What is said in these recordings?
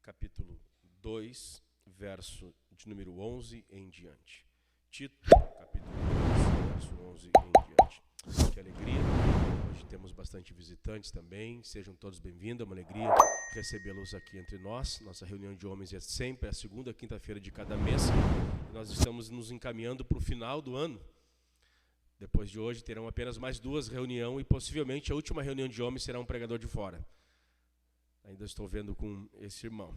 capítulo 2, verso de número 11 em diante. Tito, capítulo 2, verso 11 em diante. Que alegria, hoje temos bastante visitantes também, sejam todos bem-vindos, é uma alegria recebê-los aqui entre nós. Nossa reunião de homens é sempre a segunda quinta-feira de cada mês. Nós estamos nos encaminhando para o final do ano. Depois de hoje terão apenas mais 2 reuniões e possivelmente a última reunião de homens será um pregador de fora. Ainda estou vendo com esse irmão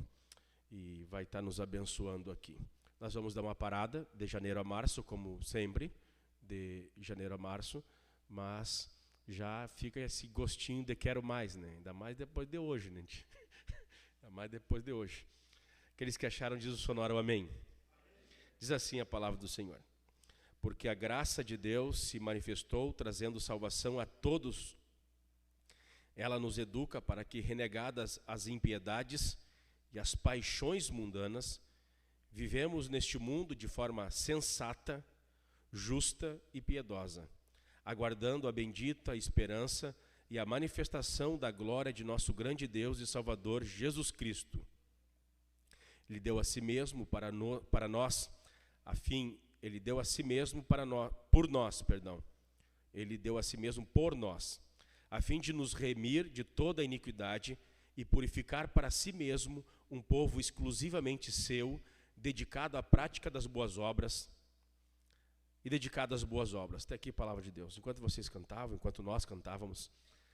e vai estar nos abençoando aqui. Nós vamos dar uma parada de janeiro a março, como sempre, de janeiro a março, mas já fica esse gostinho de quero mais, né? Ainda mais depois de hoje, né? Ainda mais depois de hoje. Aqueles que acharam, diz o sonoro amém. Diz assim a palavra do Senhor. Porque a graça de Deus se manifestou, trazendo salvação a todos. Ela nos educa para que, renegadas as impiedades e as paixões mundanas, vivemos neste mundo de forma sensata, justa e piedosa, aguardando a bendita esperança e a manifestação da glória de nosso grande Deus e Salvador Jesus Cristo. Ele deu a si mesmo para nós, Ele deu a si mesmo por nós, a fim de nos remir de toda a iniquidade e purificar para si mesmo um povo exclusivamente seu, dedicado à prática das boas obras e dedicado às boas obras. Até aqui a palavra de Deus. Enquanto vocês cantavam, enquanto nós cantávamos,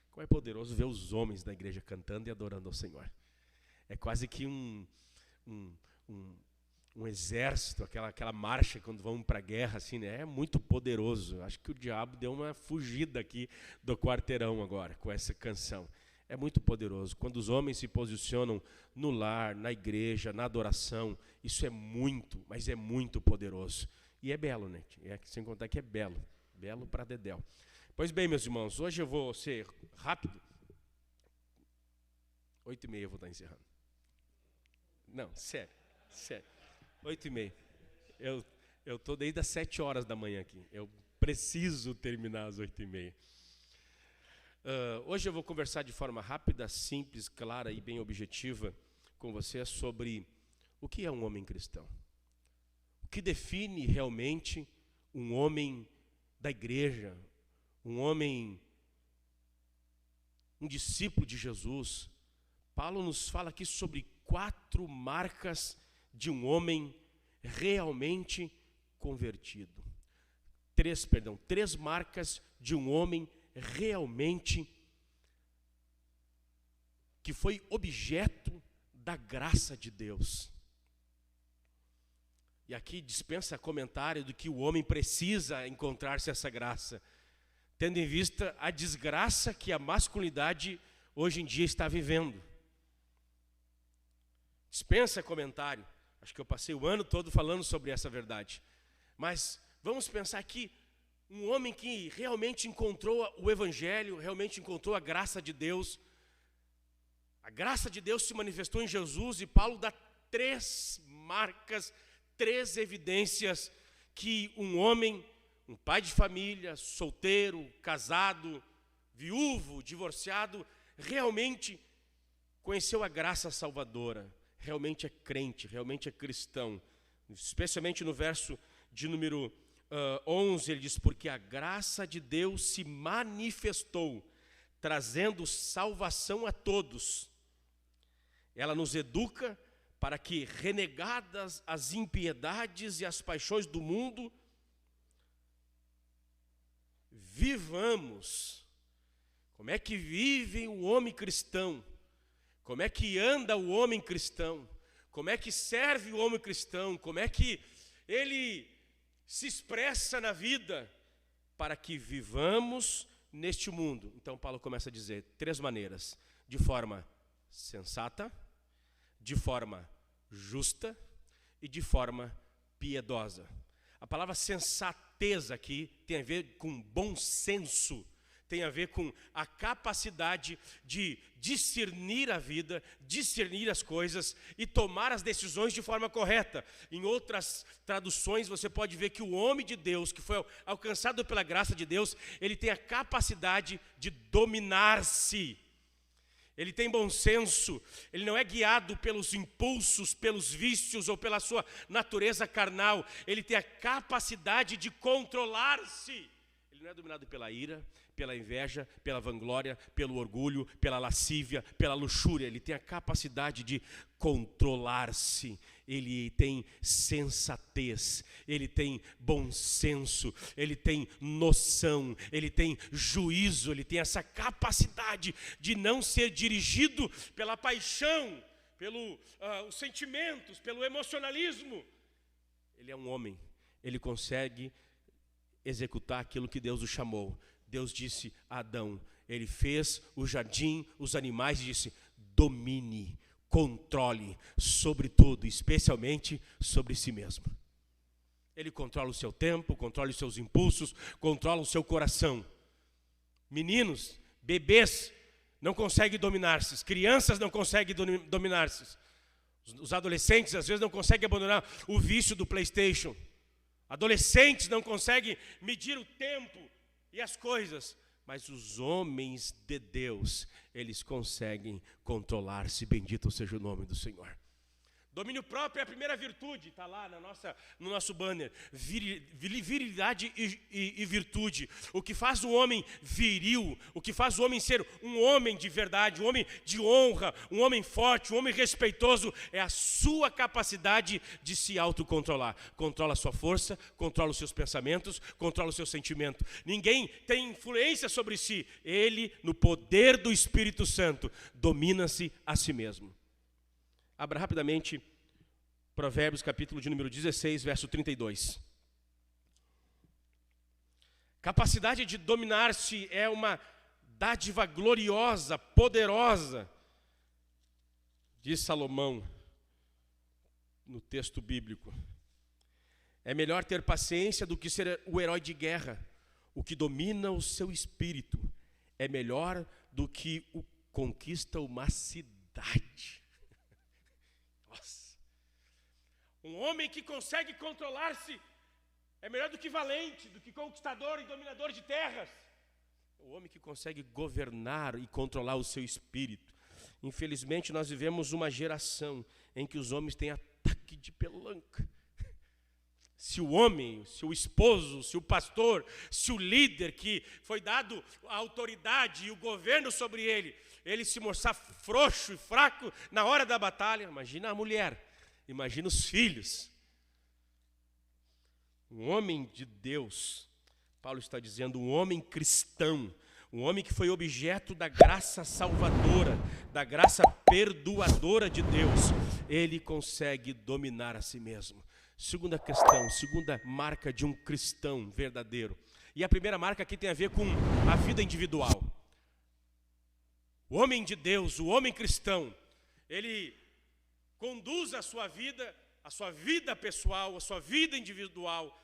como é poderoso ver os homens da igreja cantando e adorando ao Senhor. É quase que um exército, aquela marcha quando vamos para a guerra, assim, né? É muito poderoso. Acho que o diabo deu uma fugida aqui do quarteirão agora, com essa canção. É muito poderoso. Quando os homens se posicionam no lar, na igreja, na adoração, isso é muito, mas é muito poderoso. E é belo, né? Sem contar que é belo. Belo para dedéu. Pois bem, meus irmãos, hoje eu vou ser rápido. 8h30 eu vou estar encerrando. Não, sério. 8h30. Eu estou desde as 7 horas da manhã aqui. Eu preciso terminar às 8h30. Hoje eu vou conversar de forma rápida, simples, clara e bem objetiva com você sobre o que é um homem cristão. O que define realmente um homem da igreja, um discípulo de Jesus. Paulo nos fala aqui sobre 4 marcas de um homem realmente convertido. 3 marcas de um homem realmente que foi objeto da graça de Deus. E aqui dispensa comentário do que o homem precisa encontrar-se essa graça, tendo em vista a desgraça que a masculinidade hoje em dia está vivendo. Dispensa comentário. Acho que eu passei o ano todo falando sobre essa verdade. Mas vamos pensar aqui, um homem que realmente encontrou o Evangelho, realmente encontrou a graça de Deus. A graça de Deus se manifestou em Jesus e Paulo dá 3 marcas, 3 evidências que um homem, um pai de família, solteiro, casado, viúvo, divorciado, realmente conheceu a graça salvadora. Realmente é crente, realmente é cristão. Especialmente no verso de número 11, ele diz, porque a graça de Deus se manifestou, trazendo salvação a todos. Ela nos educa para que, renegadas as impiedades e as paixões do mundo, vivamos. Como é que vive o homem cristão? Como é que anda o homem cristão? Como é que serve o homem cristão? Como é que ele se expressa na vida para que vivamos neste mundo? Então Paulo começa a dizer 3 maneiras: de forma sensata, de forma justa e de forma piedosa. A palavra sensatez aqui tem a ver com bom senso. Tem a ver com a capacidade de discernir a vida, discernir as coisas e tomar as decisões de forma correta. Em outras traduções você pode ver que o homem de Deus, que foi alcançado pela graça de Deus, ele tem a capacidade de dominar-se. Ele tem bom senso, ele não é guiado pelos impulsos, pelos vícios ou pela sua natureza carnal. Ele tem a capacidade de controlar-se. Ele não é dominado pela ira, pela inveja, pela vanglória, pelo orgulho, pela lascívia, pela luxúria. Ele tem a capacidade de controlar-se. Ele tem sensatez, ele tem bom senso, ele tem noção, ele tem juízo, ele tem essa capacidade de não ser dirigido pela paixão, pelos sentimentos, pelo emocionalismo. Ele é um homem, ele consegue executar aquilo que Deus o chamou. Deus disse a Adão, ele fez o jardim, os animais e disse, domine, controle sobre tudo, especialmente sobre si mesmo. Ele controla o seu tempo, controla os seus impulsos, controla o seu coração. Meninos, bebês não conseguem dominar-se, crianças não conseguem dominar-se. Os adolescentes às vezes não conseguem abandonar o vício do PlayStation. Adolescentes não conseguem medir o tempo e as coisas. Mas os homens de Deus, eles conseguem controlar-se. Bendito seja o nome do Senhor. Domínio próprio é a primeira virtude, está lá no nosso banner. Virilidade e virtude. O que faz o homem viril, o que faz o homem ser um homem de verdade, um homem de honra, um homem forte, um homem respeitoso, é a sua capacidade de se autocontrolar. Controla a sua força, controla os seus pensamentos, controla o seu sentimento. Ninguém tem influência sobre si. Ele, no poder do Espírito Santo, domina-se a si mesmo. Abra rapidamente Provérbios, capítulo de número 16, verso 32. Capacidade de dominar-se é uma dádiva gloriosa, poderosa, diz Salomão no texto bíblico. É melhor ter paciência do que ser o herói de guerra. O que domina o seu espírito é melhor do que o conquista uma cidade. Nossa. Um homem que consegue controlar-se é melhor do que valente, do que conquistador e dominador de terras. O homem que consegue governar e controlar o seu espírito. Infelizmente, nós vivemos uma geração em que os homens têm ataque de pelanca. Se o homem, se o esposo, se o pastor, se o líder que foi dado a autoridade e o governo sobre ele se mostrar frouxo e fraco na hora da batalha, imagina a mulher, imagina os filhos. Um homem de Deus, Paulo está dizendo, um homem cristão, um homem que foi objeto da graça salvadora, da graça perdoadora de Deus, ele consegue dominar a si mesmo. Segunda questão, segunda marca de um cristão verdadeiro. E a primeira marca aqui tem a ver com a vida individual. O homem de Deus, o homem cristão, ele conduz a sua vida pessoal, a sua vida individual,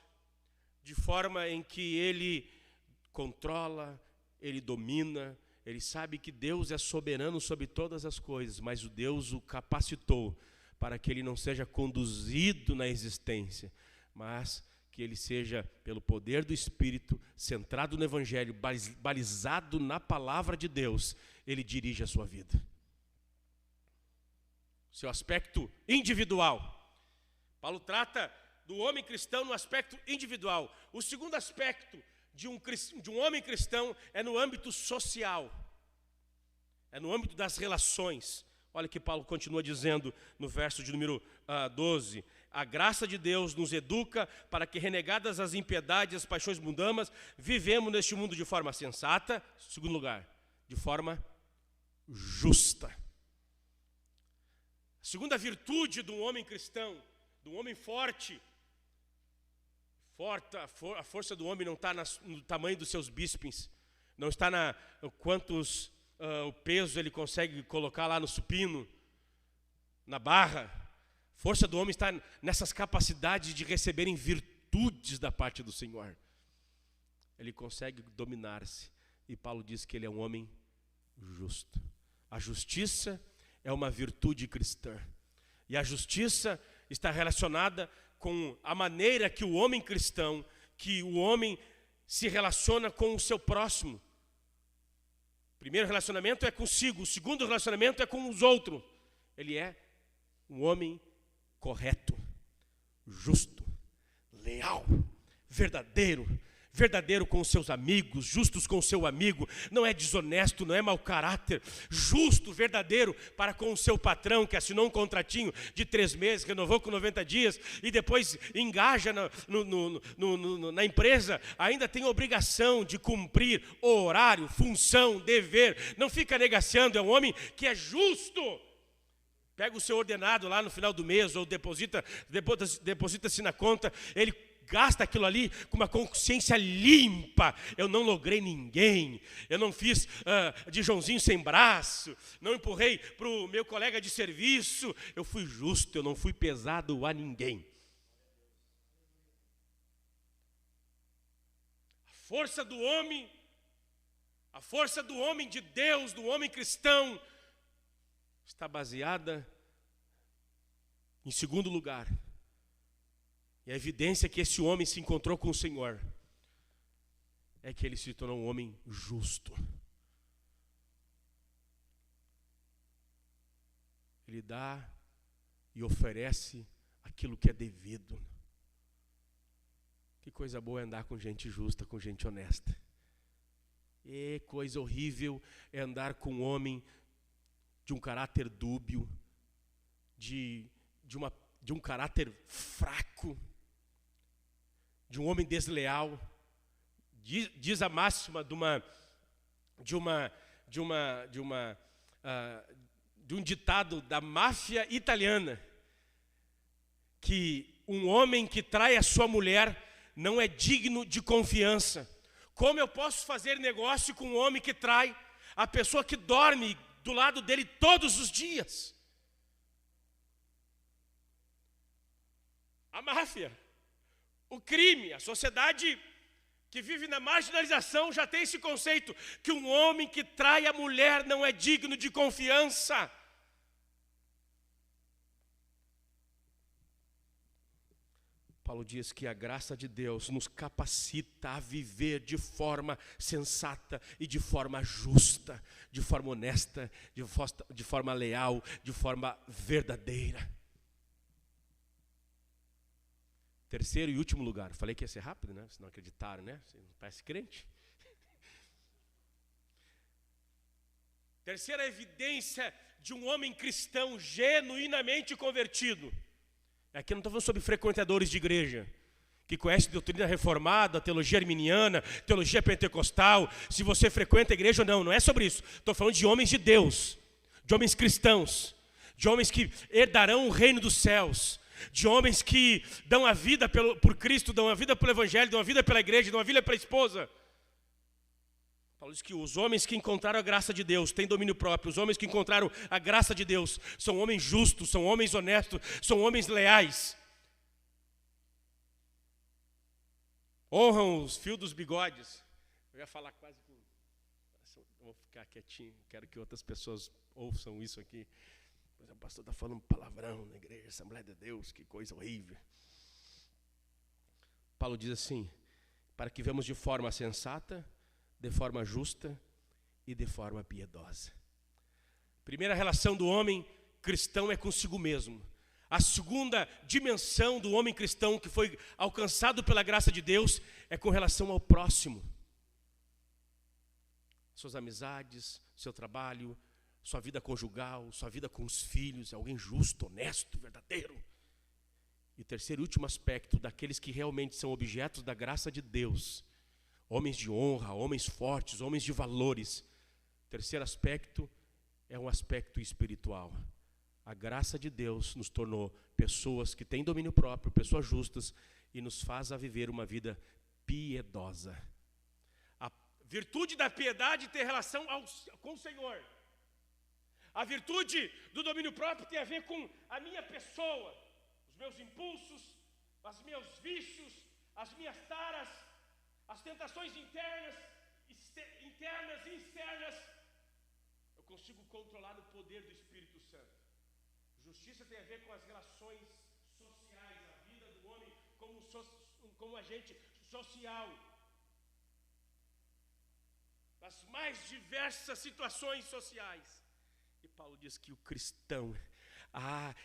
de forma em que ele controla, ele domina, ele sabe que Deus é soberano sobre todas as coisas, mas o Deus o capacitou para que ele não seja conduzido na existência, mas que ele seja, pelo poder do Espírito, centrado no Evangelho, balizado na palavra de Deus, ele dirige a sua vida. Seu aspecto individual. Paulo trata do homem cristão no aspecto individual. O segundo aspecto de um homem cristão é no âmbito social, é no âmbito das relações. Olha que Paulo continua dizendo no verso de número 12. A graça de Deus nos educa para que, renegadas as impiedades e as paixões mundanas, vivemos neste mundo de forma sensata, segundo lugar, de forma justa. A segunda virtude do homem cristão, do homem forte, a força do homem não está no tamanho dos seus bíceps, não está no quantos o peso ele consegue colocar lá no supino, na barra. Força do homem está nessas capacidades de receberem virtudes da parte do Senhor. Ele consegue dominar-se. E Paulo diz que ele é um homem justo. A justiça é uma virtude cristã. E a justiça está relacionada com a maneira que o homem cristão, que o homem se relaciona com o seu próximo. primeiro relacionamento é consigo, o segundo relacionamento é com os outros. Ele é um homem correto, justo, leal, verdadeiro com os seus amigos, justos com o seu amigo, não é desonesto, não é mau caráter, justo, verdadeiro para com o seu patrão, que assinou um contratinho de 3 meses, renovou com 90 dias, e depois engaja na empresa, ainda tem obrigação de cumprir o horário, função, dever, não fica negaciando, é um homem que é justo. Pega o seu ordenado lá no final do mês, ou deposita-se na conta, ele gasta aquilo ali com uma consciência limpa. Eu não logrei ninguém, eu não fiz de Joãozinho sem braço, não empurrei para o meu colega de serviço, eu fui justo, eu não fui pesado a ninguém. A força do homem de Deus, do homem cristão, está baseada em segundo lugar. E a evidência que esse homem se encontrou com o Senhor é que ele se tornou um homem justo. Ele dá e oferece aquilo que é devido. Que coisa boa é andar com gente justa, com gente honesta. E coisa horrível é andar com um homem de um caráter dúbio, de um caráter fraco, de um homem desleal. Diz a máxima de um ditado da máfia italiana, que um homem que trai a sua mulher não é digno de confiança. Como eu posso fazer negócio com um homem que trai a pessoa que dorme do lado dele todos os dias? A máfia, o crime, a sociedade que vive na marginalização já tem esse conceito, que um homem que trai a mulher não é digno de confiança. Paulo diz que a graça de Deus nos capacita a viver de forma sensata e de forma justa, de forma honesta, de forma leal, de forma verdadeira. Terceiro e último lugar. Falei que ia ser rápido, né? Vocês não acreditaram, né? Você não parece crente. Terceira evidência de um homem cristão genuinamente convertido. Aqui eu não estou falando sobre frequentadores de igreja, que conhecem a doutrina reformada, a teologia arminiana, teologia pentecostal, se você frequenta a igreja ou não, não é sobre isso. Estou falando de homens de Deus, de homens cristãos, de homens que herdarão o reino dos céus, de homens que dão a vida por Cristo, dão a vida pelo Evangelho, dão a vida pela igreja, dão a vida pela esposa. Paulo diz que os homens que encontraram a graça de Deus têm domínio próprio. Os homens que encontraram a graça de Deus são homens justos, são homens honestos, são homens leais. Honram os fios dos bigodes. Eu ia falar quase com... Eu vou ficar quietinho, quero que outras pessoas ouçam isso aqui. O pastor está falando palavrão na igreja, Assembleia de Deus, que coisa horrível. Paulo diz assim, para que vivamos de forma sensata, de forma justa e de forma piedosa. Primeira relação do homem cristão é consigo mesmo. A segunda dimensão do homem cristão que foi alcançado pela graça de Deus é com relação ao próximo. Suas amizades, seu trabalho, sua vida conjugal, sua vida com os filhos, é alguém justo, honesto, verdadeiro. E o terceiro e último aspecto daqueles que realmente são objetos da graça de Deus, homens de honra, homens fortes, homens de valores. O terceiro aspecto é um aspecto espiritual. A graça de Deus nos tornou pessoas que têm domínio próprio, pessoas justas, e nos faz a viver uma vida piedosa. A virtude da piedade tem relação com o Senhor. A virtude do domínio próprio tem a ver com a minha pessoa, os meus impulsos, os meus vícios, as minhas taras, as tentações internas e externas. Eu consigo controlar o poder do Espírito Santo. Justiça tem a ver com as relações sociais, a vida do homem como agente social. as mais diversas situações sociais. E Paulo diz que o cristão,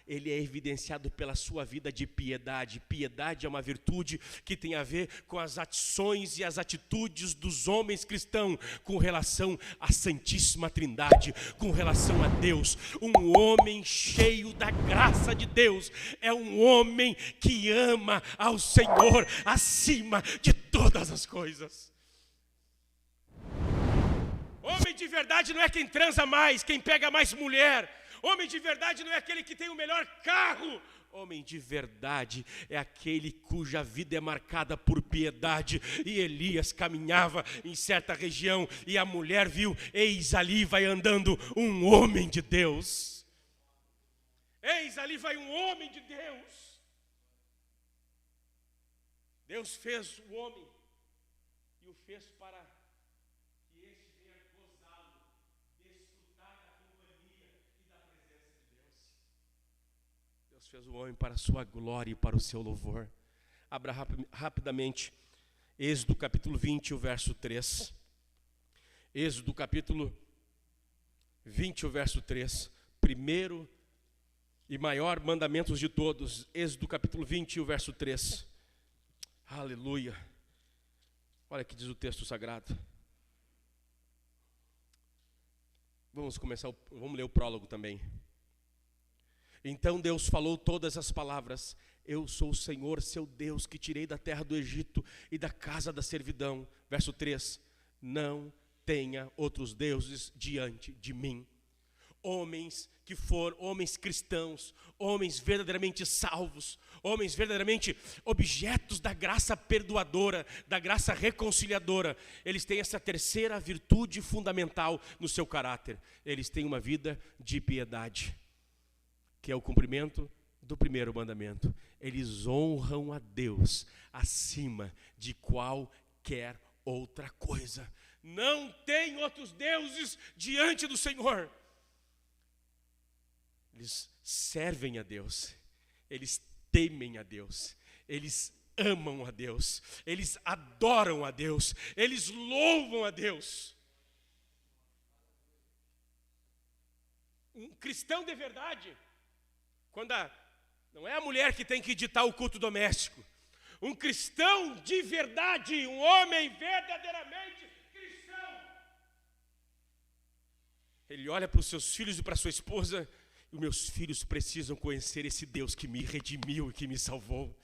ele é evidenciado pela sua vida de piedade. Piedade é uma virtude que tem a ver com as ações e as atitudes dos homens cristãos com relação à Santíssima Trindade, com relação a Deus. Um homem cheio da graça de Deus é um homem que ama ao Senhor acima de todas as coisas. Homem de verdade não é quem transa mais, quem pega mais mulher. Homem de verdade não é aquele que tem o melhor carro. Homem de verdade é aquele cuja vida é marcada por piedade. E Elias caminhava em certa região e a mulher viu, eis ali vai andando um homem de Deus. Eis ali vai um homem de Deus. Deus fez o homem e o fez para que este venha gozá-lo, desfrutar da companhia e da presença de Deus. Deus fez o homem para a sua glória e para o seu louvor. Abra rapidamente Êxodo capítulo 20, o verso 3. Êxodo capítulo 20, o verso 3. Primeiro e maior mandamento de todos. Êxodo capítulo 20, o verso 3. Aleluia. Olha o que diz o texto sagrado. Vamos ler o prólogo também. Então Deus falou todas as palavras: eu sou o Senhor, seu Deus, que tirei da terra do Egito e da casa da servidão. Verso 3. Não tenha outros deuses diante de mim. Homens que foram homens cristãos, homens verdadeiramente salvos, homens verdadeiramente objetos da graça perdoadora, da graça reconciliadora. Eles têm essa terceira virtude fundamental no seu caráter. Eles têm uma vida de piedade, que é o cumprimento do primeiro mandamento. Eles honram a Deus acima de qualquer outra coisa. Não tem outros deuses diante do Senhor. Eles servem a Deus, eles temem a Deus, eles amam a Deus, eles adoram a Deus, eles louvam a Deus. Um cristão de verdade, não é a mulher que tem que ditar o culto doméstico. Um cristão de verdade, um homem verdadeiramente cristão, ele olha para os seus filhos e para a sua esposa: os meus filhos precisam conhecer esse Deus que me redimiu e que me salvou.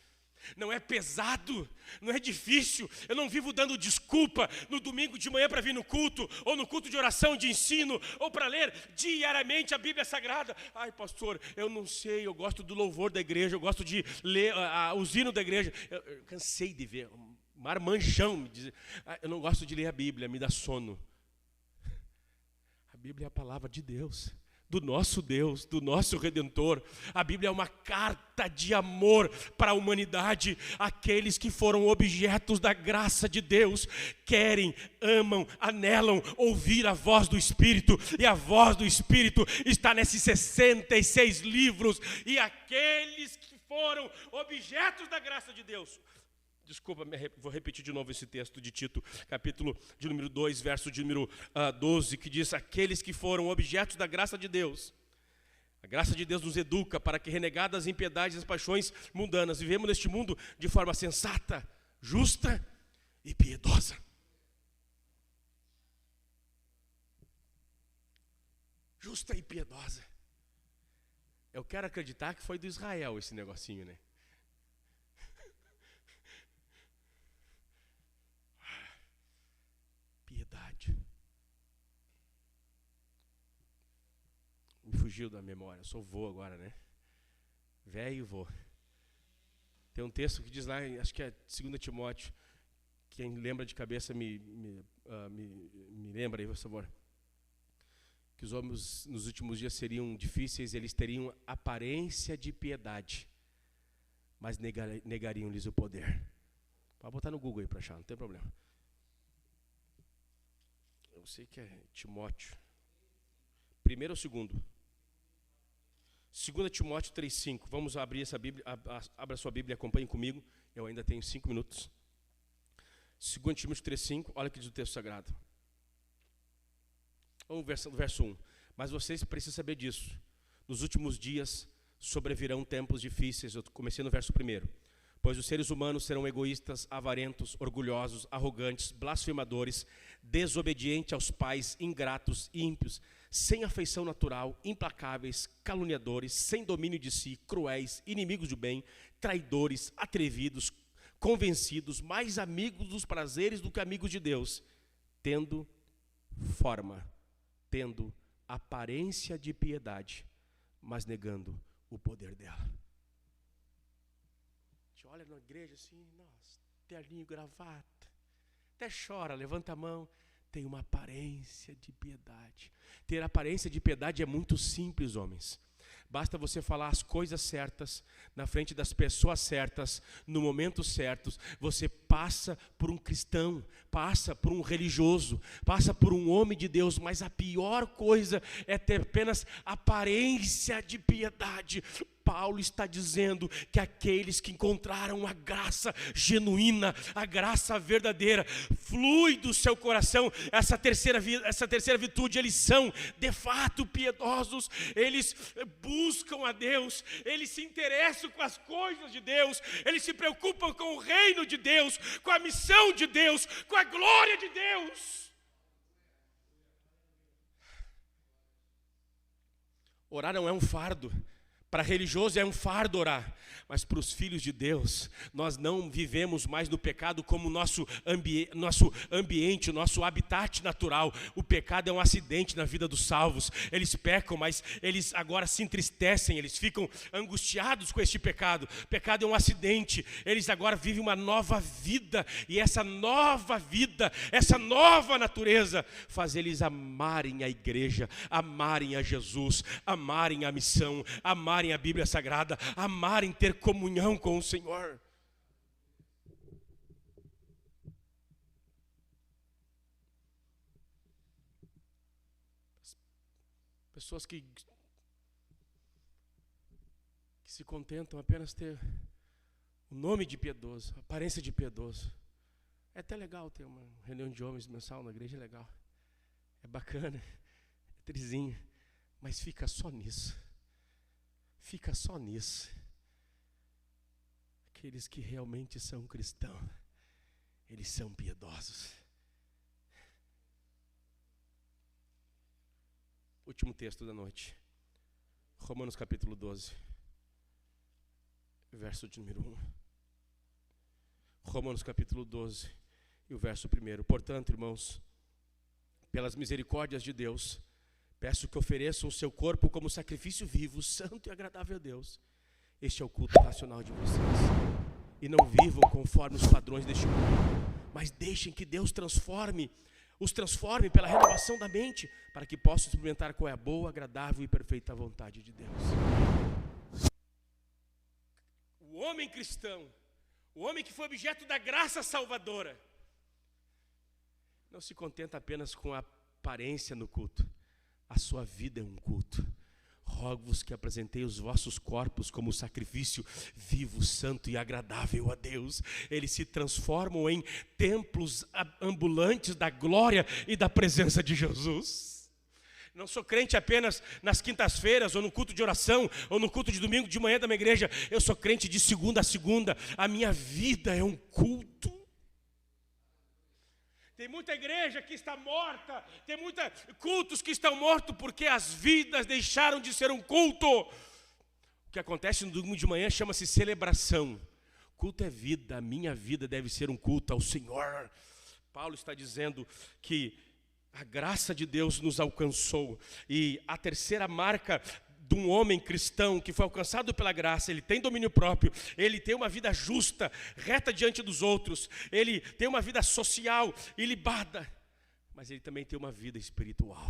Não é pesado, não é difícil. Eu não vivo dando desculpa no domingo de manhã para vir no culto, ou no culto de oração, de ensino, ou para ler diariamente a Bíblia Sagrada. Ai, pastor, eu não sei, eu gosto do louvor da igreja, eu gosto de ler os hinos da igreja. Eu cansei de ver, marmanjão me diz, eu não gosto de ler a Bíblia, me dá sono. A Bíblia é a palavra de Deus, do nosso Deus, do nosso Redentor. A Bíblia é uma carta de amor para a humanidade. Aqueles que foram objetos da graça de Deus querem, amam, anelam ouvir a voz do Espírito. E a voz do Espírito está nesses 66 livros. E aqueles que foram objetos da graça de Deus. Desculpa, vou repetir de novo esse texto de Tito, capítulo de número 2, verso de número 12, que diz: aqueles que foram objetos da graça de Deus. A graça de Deus nos educa para que, renegadas as impiedades e as paixões mundanas, vivemos neste mundo de forma sensata, justa e piedosa. Justa e piedosa. Eu quero acreditar que foi do Israel esse negocinho, né? Piedade. Me fugiu da memória. Eu sou vô agora, né? Velho vô. Tem um texto que diz lá, acho que é 2 Timóteo. Quem lembra de cabeça me lembra aí, por favor. Que os homens nos últimos dias seriam difíceis, eles teriam aparência de piedade, mas negariam-lhes o poder. Pode botar no Google aí para achar, não tem problema. Eu sei que é Timóteo. Primeiro ou segundo? 2 Timóteo 3,5. Vamos abrir essa Bíblia. Abra sua Bíblia e acompanhe comigo. Eu ainda tenho 5 minutos. 2 Timóteo 3,5. Olha o que diz o texto sagrado. Vamos no verso 1. Mas vocês precisam saber disso. Nos últimos dias sobrevirão tempos difíceis. Eu comecei no verso 1. Pois os seres humanos serão egoístas, avarentos, orgulhosos, arrogantes, blasfemadores, desobedientes aos pais, ingratos, ímpios, sem afeição natural, implacáveis, caluniadores, sem domínio de si, cruéis, inimigos do bem, traidores, atrevidos, convencidos, mais amigos dos prazeres do que amigos de Deus, tendo aparência de piedade, mas negando o poder dela. A gente olha na igreja assim, nossa, terninho, gravata, até chora, levanta a mão, tem uma aparência de piedade. Ter aparência de piedade é muito simples, homens. Basta você falar as coisas certas, na frente das pessoas certas, no momento certo. Você passa por um cristão, passa por um religioso, passa por um homem de Deus, mas a pior coisa é ter apenas aparência de piedade. Paulo está dizendo que aqueles que encontraram a graça genuína, a graça verdadeira, flui do seu coração, essa terceira virtude, eles são de fato piedosos, eles buscam a Deus, eles se interessam com as coisas de Deus, eles se preocupam com o reino de Deus, com a missão de Deus, com a glória de Deus. Orar não é um fardo. Para religioso é um fardo orar, mas para os filhos de Deus, nós não vivemos mais no pecado como nosso ambiente, nosso habitat natural. O pecado é um acidente na vida dos salvos. Eles pecam, mas eles agora se entristecem, eles ficam angustiados com este pecado. O pecado é um acidente, eles agora vivem uma nova vida, e essa nova vida, essa nova natureza, faz eles amarem a igreja, amarem a Jesus, amarem a missão, amarem a Bíblia Sagrada, amarem ter comunhão com o Senhor. Pessoas que se contentam apenas ter o nome de piedoso, a aparência de piedoso. É até legal ter uma reunião de homens mensal na igreja, é legal, é bacana, é trizinho, mas fica só nisso. Fica só nisso. Aqueles que realmente são cristãos, eles são piedosos. Último texto da noite. Romanos capítulo 12. Verso de número 1. Romanos capítulo 12 e o verso 1. Portanto, irmãos, pelas misericórdias de Deus, peço que ofereçam o seu corpo como sacrifício vivo, santo e agradável a Deus. Este é o culto racional de vocês. E não vivam conforme os padrões deste mundo, mas deixem que Deus os transforme pela renovação da mente, para que possam experimentar qual é a boa, agradável e perfeita vontade de Deus. O homem cristão, o homem que foi objeto da graça salvadora, não se contenta apenas com a aparência no culto. A sua vida é um culto. Rogo-vos que apresentei os vossos corpos como sacrifício vivo, santo e agradável a Deus. Eles se transformam em templos ambulantes da glória e da presença de Jesus. Não sou crente apenas nas quintas-feiras, ou no culto de oração, ou no culto de domingo de manhã da minha igreja. Eu sou crente de segunda a segunda. A minha vida é um culto. Tem muita igreja que está morta, tem muitos cultos que estão mortos porque as vidas deixaram de ser um culto. O que acontece no domingo de manhã chama-se celebração. Culto é vida, a minha vida deve ser um culto ao Senhor. Paulo está dizendo que a graça de Deus nos alcançou, e a terceira marca de um homem cristão que foi alcançado pela graça, ele tem domínio próprio, ele tem uma vida justa, reta diante dos outros, ele tem uma vida social ilibada, mas ele também tem uma vida espiritual.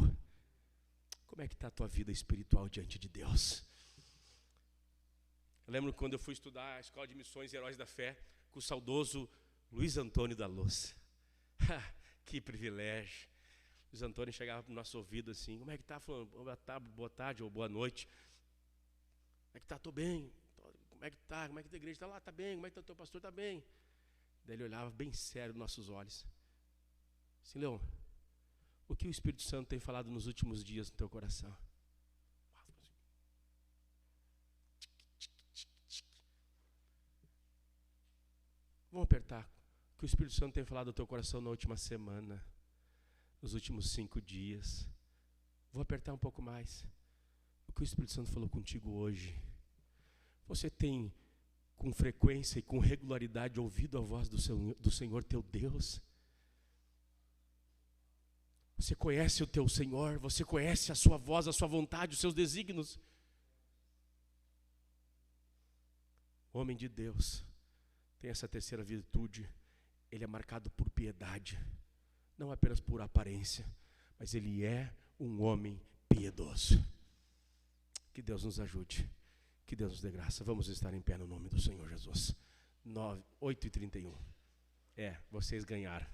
Como é que está a tua vida espiritual diante de Deus? Eu lembro quando eu fui estudar a Escola de Missões e Heróis da Fé com o saudoso Luiz Antônio da Luz. Que privilégio. Luiz Antônio chegava para o nosso ouvido assim: como é que está? Falando, boa tarde ou boa noite. Como é que está? Estou bem. Como é que está? Como é que a igreja está lá? Está bem. Como é que está o teu pastor? Está bem. Daí ele olhava bem sério nos nossos olhos. Assim: Leão, O que o Espírito Santo tem falado nos últimos dias no teu coração? Vamos apertar. O que o Espírito Santo tem falado no teu coração na última semana, nos últimos 5 dias. Vou apertar um pouco mais. O que o Espírito Santo falou contigo hoje. Você tem com frequência e com regularidade ouvido a voz do Senhor teu Deus? Você conhece o teu Senhor? Você conhece a sua voz, a sua vontade, os seus desígnios? Homem de Deus tem essa terceira virtude. Ele é marcado por piedade, não apenas por aparência, mas ele é um homem piedoso. Que Deus nos ajude, que Deus nos dê graça. Vamos estar em pé no nome do Senhor Jesus. 8h31. Vocês ganharam.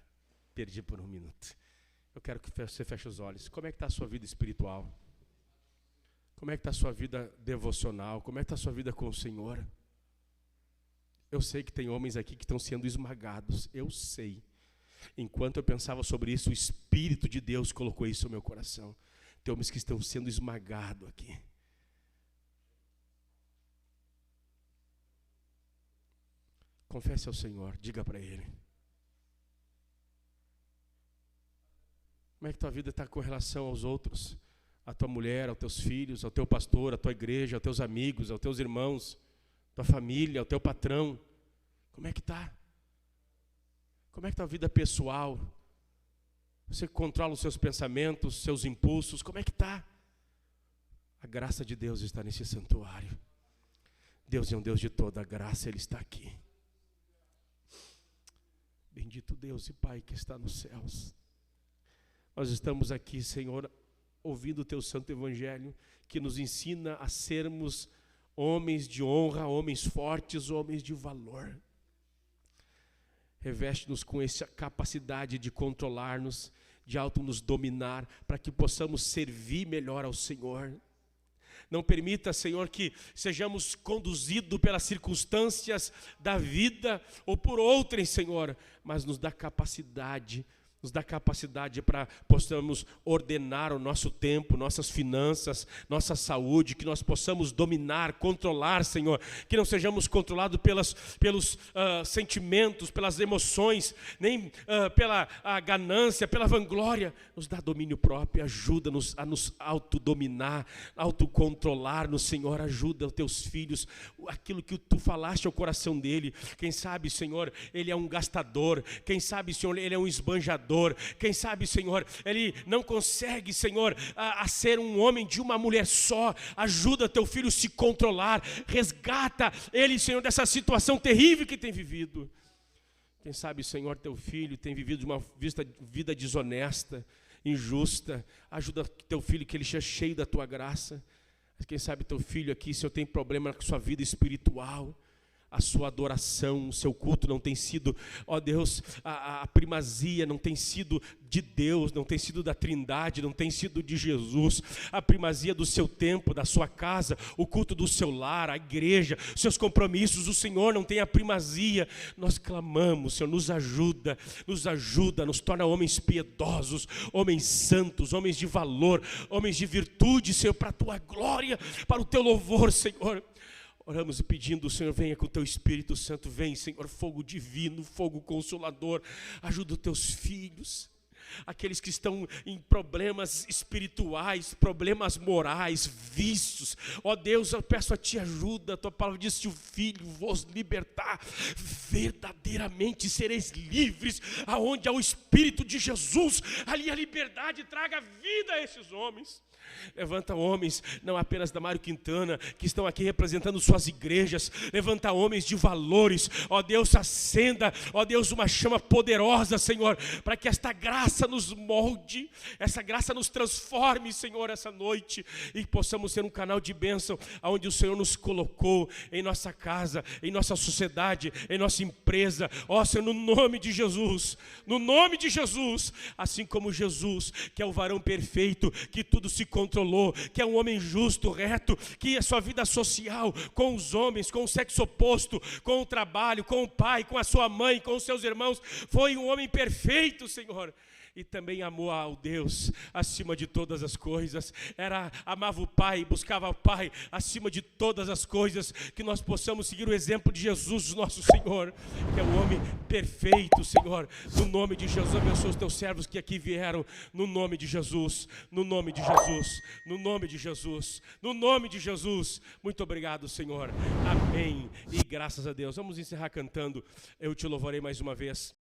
Perdi por 1 minuto. Eu quero que você feche os olhos. Como é que está a sua vida espiritual? Como é que está a sua vida devocional? Como é que está a sua vida com o Senhor? Eu sei que tem homens aqui que estão sendo esmagados. Eu sei. Enquanto eu pensava sobre isso, o Espírito de Deus colocou isso no meu coração. Tem homens que estão sendo esmagados aqui. Confesse ao Senhor, diga para Ele. Como é que tua vida está com relação aos outros? A tua mulher, aos teus filhos, ao teu pastor, à tua igreja, aos teus amigos, aos teus irmãos, tua família, ao teu patrão. Como é que está? Como é que está a vida pessoal? Você controla os seus pensamentos, seus impulsos, como é que está? A graça de Deus está nesse santuário. Deus é um Deus de toda a graça, Ele está aqui. Bendito Deus e Pai que está nos céus. Nós estamos aqui, Senhor, ouvindo o Teu Santo Evangelho, que nos ensina a sermos homens de honra, homens fortes, homens de valor. Reveste-nos com essa capacidade de controlar-nos, de nos dominar, para que possamos servir melhor ao Senhor. Não permita, Senhor, que sejamos conduzidos pelas circunstâncias da vida ou por outrem, Senhor, mas nos dá capacidade para possamos ordenar o nosso tempo, nossas finanças, nossa saúde, que nós possamos dominar, controlar, Senhor, que não sejamos controlados pelos sentimentos, pelas emoções, nem pela ganância, pela vanglória. Nos dá domínio próprio, ajuda-nos a nos autodominar, autocontrolar-nos, Senhor, ajuda os teus filhos, aquilo que tu falaste ao coração dele. Quem sabe, Senhor, ele é um gastador, quem sabe, Senhor, ele é um esbanjador. Quem sabe, Senhor, ele não consegue, Senhor, a ser um homem de uma mulher só. Ajuda teu filho a se controlar, resgata ele, Senhor, dessa situação terrível que tem vivido. Quem sabe, Senhor, teu filho tem vivido uma vida desonesta, injusta. Ajuda teu filho que ele seja cheio da tua graça. Quem sabe teu filho aqui, Senhor, tem problema com sua vida espiritual. A sua adoração, o seu culto não tem sido, ó Deus, a primazia não tem sido de Deus, não tem sido da Trindade, não tem sido de Jesus. A primazia do seu tempo, da sua casa, o culto do seu lar, a igreja, seus compromissos, o Senhor não tem a primazia. Nós clamamos, Senhor, nos ajuda, nos torna homens piedosos, homens santos, homens de valor, homens de virtude, Senhor, para a tua glória, para o teu louvor, Senhor. Oramos e pedindo, Senhor, venha com o teu Espírito Santo, vem, Senhor, fogo divino, fogo consolador, ajuda os teus filhos, aqueles que estão em problemas espirituais, problemas morais, vícios. Ó Deus, eu peço a ti ajuda, a tua palavra diz: se o Filho vos libertar, verdadeiramente sereis livres. Aonde há o Espírito de Jesus, ali a liberdade. Traga vida a esses homens. Levanta homens, não apenas da Mário Quintana, que estão aqui representando suas igrejas. Levanta homens de valores. Ó Deus, acenda, ó Deus, uma chama poderosa, Senhor, para que esta graça nos molde, essa graça nos transforme, Senhor, essa noite, e possamos ser um canal de bênção, aonde o Senhor nos colocou, em nossa casa, em nossa sociedade, em nossa empresa. Ó Senhor, no nome de Jesus, assim como Jesus, que é o varão perfeito, que tudo se controlou, que é um homem justo, reto, que a sua vida social, com os homens, com o sexo oposto, com o trabalho, com o pai, com a sua mãe, com os seus irmãos, foi um homem perfeito, Senhor. e também amou ao Deus acima de todas as coisas. Amava o Pai, buscava o Pai acima de todas as coisas. Que nós possamos seguir o exemplo de Jesus, nosso Senhor, que é o homem perfeito, Senhor. No nome de Jesus, abençoa os teus servos que aqui vieram, no nome de Jesus, no nome de Jesus, no nome de Jesus, no nome de Jesus. Muito obrigado, Senhor. Amém. E graças a Deus. Vamos encerrar cantando Eu Te Louvarei mais uma vez.